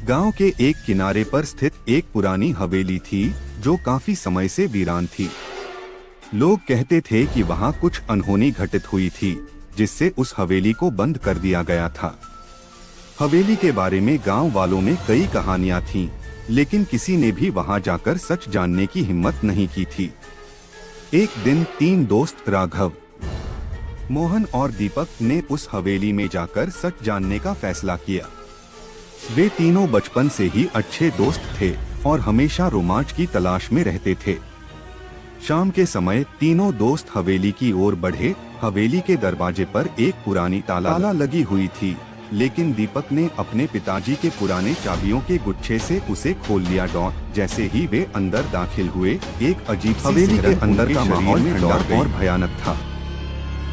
गांव के एक किनारे पर स्थित एक पुरानी हवेली थी जो काफी समय से वीरान थी। लोग कहते थे कि वहां कुछ अनहोनी घटित हुई थी जिससे उस हवेली को बंद कर दिया गया था। हवेली के बारे में गांव वालों में कई कहानियां थीं, लेकिन किसी ने भी वहां जाकर सच जानने की हिम्मत नहीं की थी। एक दिन 3 दोस्त राघव, मोहन और दीपक ने उस हवेली में जाकर सच जानने का फैसला किया। वे तीनों बचपन से ही अच्छे दोस्त थे और हमेशा रोमांच की तलाश में रहते थे। शाम के समय तीनों दोस्त हवेली की ओर बढ़े। हवेली के दरवाजे पर एक पुरानी ताला लगी हुई थी, लेकिन दीपक ने अपने पिताजी के पुराने चाबियों के गुच्छे से उसे खोल लिया। जैसे ही वे अंदर दाखिल हुए, एक अजीब हवेली के अंदर का माहौल ठंडा और भयानक था।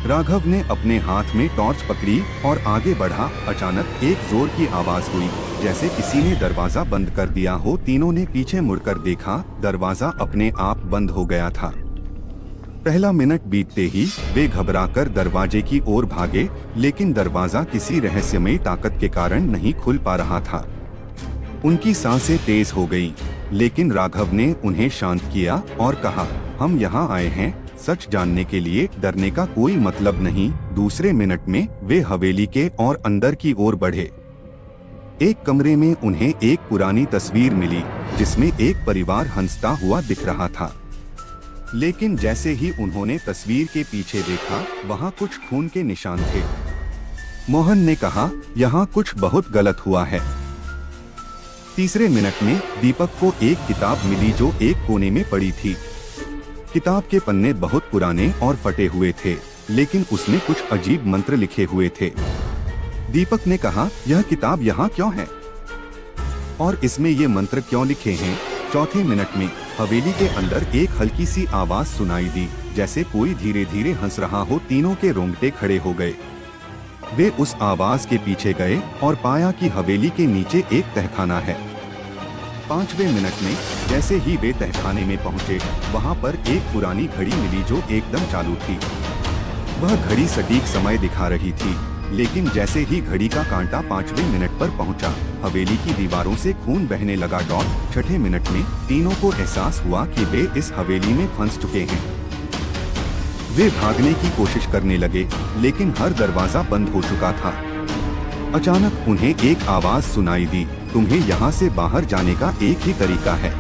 राघव ने अपने हाथ में टॉर्च पकड़ी और आगे बढ़ा। अचानक एक जोर की आवाज हुई, जैसे किसी ने दरवाजा बंद कर दिया हो। तीनों ने पीछे मुड़कर देखा, दरवाजा अपने आप बंद हो गया था। पहला मिनट बीतते ही वे घबराकर दरवाजे की ओर भागे, लेकिन दरवाजा किसी रहस्यमयी ताकत के कारण नहीं खुल पा रहा था। उनकी सांसें तेज हो गईं, लेकिन राघव ने उन्हें शांत किया और कहा, हम यहाँ आए हैं सच जानने के लिए, डरने का कोई मतलब नहीं। दूसरे मिनट में वे हवेली के और अंदर की ओर बढ़े। एक कमरे में उन्हें एक पुरानी तस्वीर मिली जिसमें एक परिवार हंसता हुआ दिख रहा था। लेकिन जैसे ही उन्होंने तस्वीर के पीछे देखा, वहां कुछ खून के निशान थे। मोहन ने कहा, यहाँ कुछ बहुत गलत हुआ है। तीसरे मिनट में दीपक को एक किताब मिली जो एक कोने में पड़ी थी। किताब के पन्ने बहुत पुराने और फटे हुए थे, लेकिन उसमें कुछ अजीब मंत्र लिखे हुए थे। दीपक ने कहा, यह किताब यहाँ क्यों है और इसमें ये मंत्र क्यों लिखे हैं? चौथे मिनट में हवेली के अंदर एक हल्की सी आवाज सुनाई दी, जैसे कोई धीरे धीरे हंस रहा हो। तीनों के रोंगटे खड़े हो गए। वे उस आवाज के पीछे गए और पाया कि हवेली के नीचे एक तहखाना है। 5वें मिनट में जैसे ही वे तहखाने में पहुंचे, वहां पर एक पुरानी घड़ी मिली जो एकदम चालू थी। वह घड़ी सटीक समय दिखा रही थी, लेकिन जैसे ही घड़ी का कांटा 5वें मिनट पर पहुंचा, हवेली की दीवारों से खून बहने लगा। 6ठे मिनट में तीनों को एहसास हुआ कि वे इस हवेली में फंस चुके हैं। वे भागने की कोशिश करने लगे, लेकिन हर दरवाजा बंद हो चुका था। अचानक उन्हें एक आवाज सुनाई दी, तुम्हें यहाँ से बाहर जाने का एक ही तरीका है।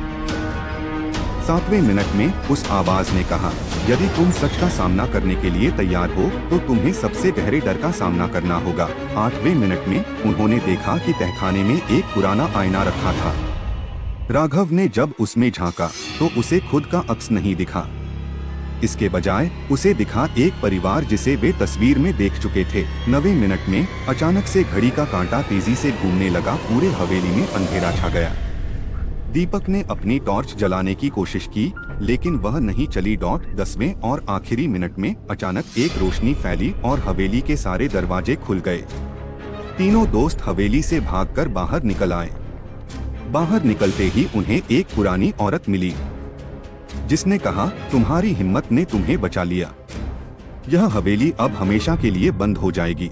7वें मिनट में उस आवाज ने कहा, यदि तुम सच का सामना करने के लिए तैयार हो तो तुम्हें सबसे गहरे डर का सामना करना होगा। 8वें मिनट में उन्होंने देखा कि तहखाने में एक पुराना आईना रखा था। राघव ने जब उसमें झांका तो उसे खुद का अक्स नहीं दिखा। इसके बजाय उसे दिखा एक परिवार जिसे वे तस्वीर में देख चुके थे। 9वें मिनट में अचानक से घड़ी का कांटा तेजी से घूमने लगा। पूरे हवेली में अंधेरा छा गया। दीपक ने अपनी टॉर्च जलाने की कोशिश की, लेकिन वह नहीं चली। 10वें और आखिरी मिनट में अचानक एक रोशनी फैली और हवेली के सारे दरवाजे खुल गए। तीनों दोस्त हवेली से भागकर बाहर निकल आए। बाहर निकलते ही उन्हें एक पुरानी औरत मिली, जिसने कहा, तुम्हारी हिम्मत ने तुम्हें बचा लिया। यह हवेली अब हमेशा के लिए बंद हो जाएगी।